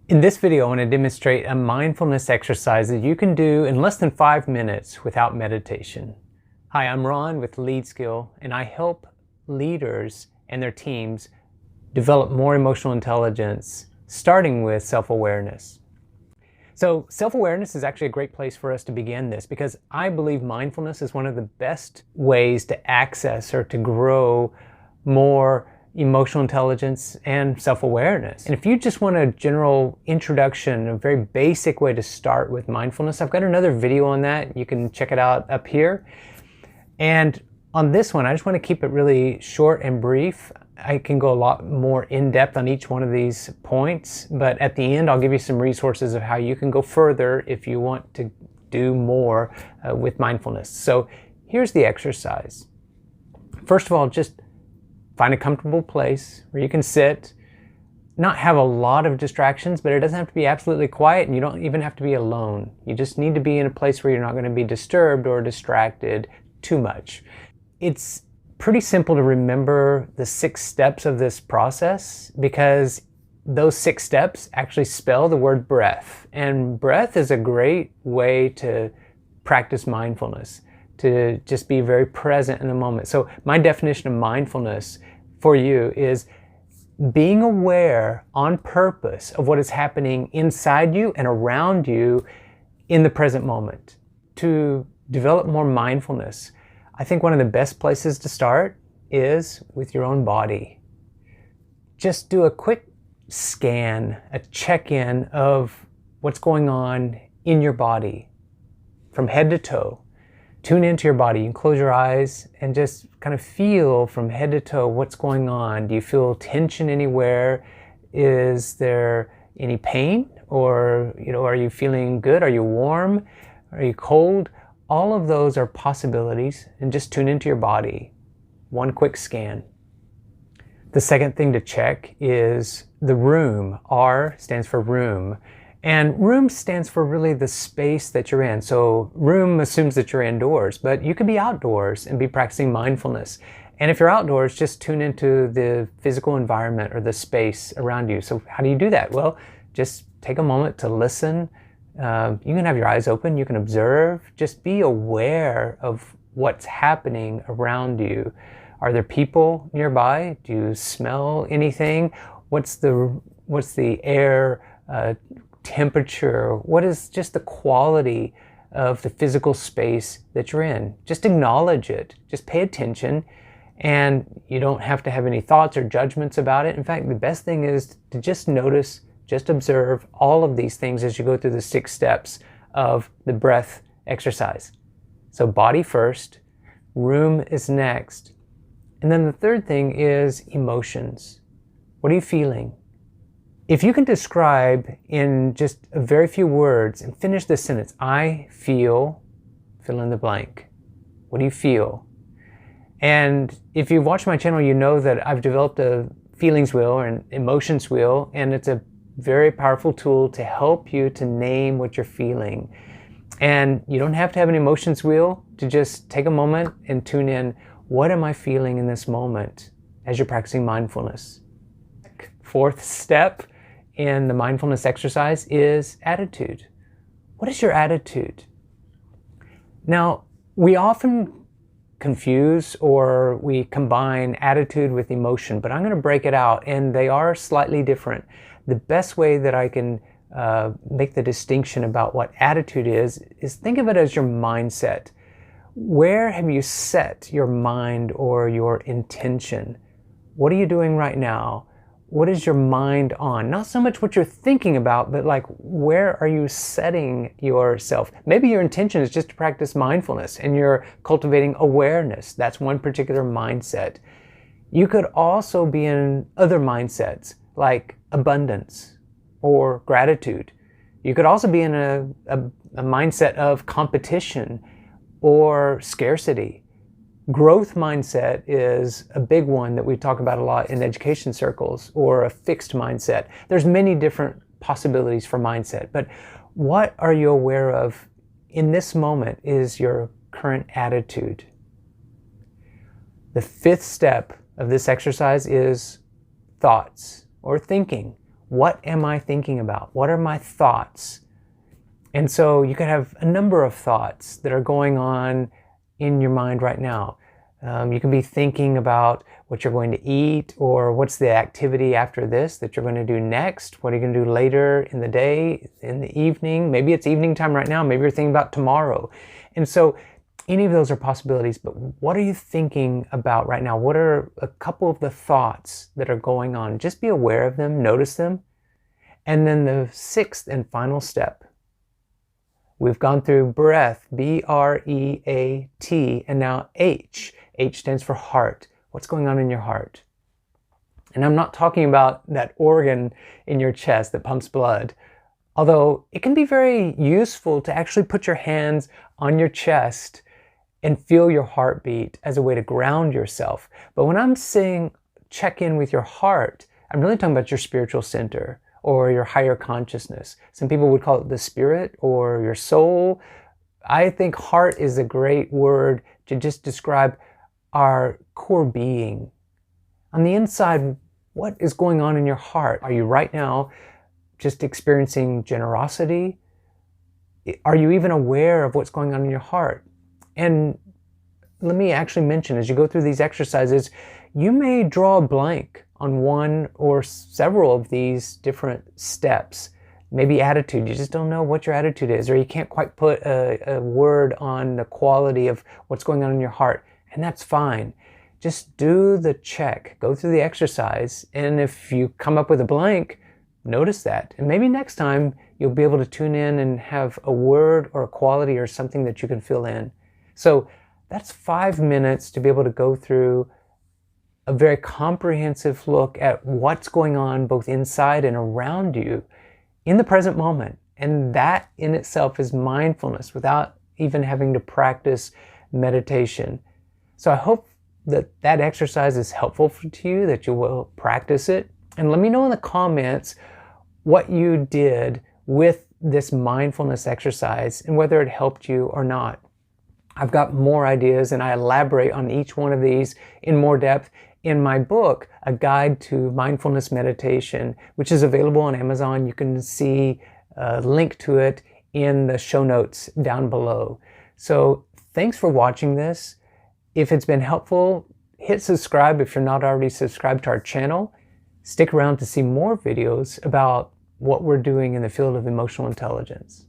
In this video, I want to demonstrate a mindfulness exercise that you can do in less than 5 minutes without meditation. Hi, I'm Ron with Lead Skill, and I help leaders and their teams develop more emotional intelligence, starting with self-awareness. So self-awareness is actually a great place for us to begin this because I believe mindfulness is one of the best ways to access or to grow more emotional intelligence and self-awareness. And if you just want a general introduction, a very basic way to start with mindfulness, I've got another video on that. You can check it out up here. And on this one, I just want to keep it really short and brief. I can go a lot more in depth on each one of these points, but at the end, I'll give you some resources of how you can go further if you want to do more with mindfulness. So here's the exercise. First of all, just find a comfortable place where you can sit, not have a lot of distractions, but it doesn't have to be absolutely quiet, and you don't even have to be alone. You just need to be in a place where you're not going to be disturbed or distracted too much. It's pretty simple to remember the 6 steps of this process because those 6 steps actually spell the word breath. And breath is a great way to practice mindfulness, to just be very present in the moment. So my definition of mindfulness for you is being aware on purpose of what is happening inside you and around you in the present moment. To develop more mindfulness, I think one of the best places to start is with your own body. Just do a quick scan, a check-in of what's going on in your body from head to toe. Tune into your body. You can close your eyes and just kind of feel from head to toe what's going on. Do you feel tension anywhere? Is there any pain? Or, are you feeling good? Are you warm? Are you cold? All of those are possibilities, and just tune into your body. One quick scan. The second thing to check is the room. R stands for room. And room stands for really the space that you're in. So room assumes that you're indoors, but you could be outdoors and be practicing mindfulness. And if you're outdoors, just tune into the physical environment or the space around you. So how do you do that? Well, just take a moment to listen. You can have your eyes open, you can observe, just be aware of what's happening around you. Are there people nearby? Do you smell anything? What's the air temperature? What is just the quality of the physical space that you're in? Just acknowledge it, just pay attention, and you don't have to have any thoughts or judgments about it. In fact, the best thing is to just notice, just observe all of these things as you go through the 6 steps of the breath exercise. So body first, room is next. And then the third thing is emotions. What are you feeling? If you can describe in just a very few words and finish this sentence, I feel, fill in the blank. What do you feel? And if you've watched my channel, you know that I've developed a feelings wheel or an emotions wheel, and it's a very powerful tool to help you to name what you're feeling. And you don't have to have an emotions wheel to just take a moment and tune in. What am I feeling in this moment as you're practicing mindfulness? 4th step in the mindfulness exercise is attitude. What is your attitude? Now, we often confuse or we combine attitude with emotion, but I'm going to break it out, and they are slightly different. The best way that I can make the distinction about what attitude is think of it as your mindset. Where have you set your mind or your intention? What are you doing right now? What is your mind on? Not so much what you're thinking about, but like, where are you setting yourself? Maybe your intention is just to practice mindfulness and you're cultivating awareness. That's one particular mindset. You could also be in other mindsets like abundance or gratitude. You could also be in a mindset of competition or scarcity. Growth mindset is a big one that we talk about a lot in education circles, or a fixed mindset. There's many different possibilities for mindset, but what are you aware of in this moment is your current attitude. The 5th step of this exercise is thoughts or thinking. What am I thinking about? What are my thoughts? And so you could have a number of thoughts that are going on in your mind right now. You can be thinking about what you're going to eat, or what's the activity after this that you're going to do next. What are you going to do later in the day, in the evening? Maybe it's evening time right now. Maybe you're thinking about tomorrow. And so any of those are possibilities, but what are you thinking about right now? What are a couple of the thoughts that are going on? Just be aware of them, notice them. And then the sixth and final step. We've gone through breath, B-R-E-A-T, and now H. H stands for heart. What's going on in your heart? And I'm not talking about that organ in your chest that pumps blood, although it can be very useful to actually put your hands on your chest and feel your heartbeat as a way to ground yourself. But when I'm saying check in with your heart, I'm really talking about your spiritual center or your higher consciousness. Some people would call it the spirit or your soul. I think heart is a great word to just describe our core being. On the inside, what is going on in your heart? Are you right now just experiencing generosity? Are you even aware of what's going on in your heart? And let me actually mention, as you go through these exercises, you may draw a blank on one or several of these different steps. Maybe attitude, you just don't know what your attitude is, or you can't quite put a word on the quality of what's going on in your heart. And that's fine. Just do the check, go through the exercise, and if you come up with a blank, notice that. And maybe next time you'll be able to tune in and have a word or a quality or something that you can fill in. So that's 5 minutes to be able to go through a very comprehensive look at what's going on both inside and around you in the present moment. And that in itself is mindfulness without even having to practice meditation. So I hope that that exercise is helpful to you, that you will practice it. And let me know in the comments what you did with this mindfulness exercise and whether it helped you or not. I've got more ideas and I elaborate on each one of these in more depth in my book, A Guide to Mindfulness Meditation, which is available on Amazon. You can see a link to it in the show notes down below. So thanks for watching this. If it's been helpful, hit subscribe if you're not already subscribed to our channel. Stick around to see more videos about what we're doing in the field of emotional intelligence.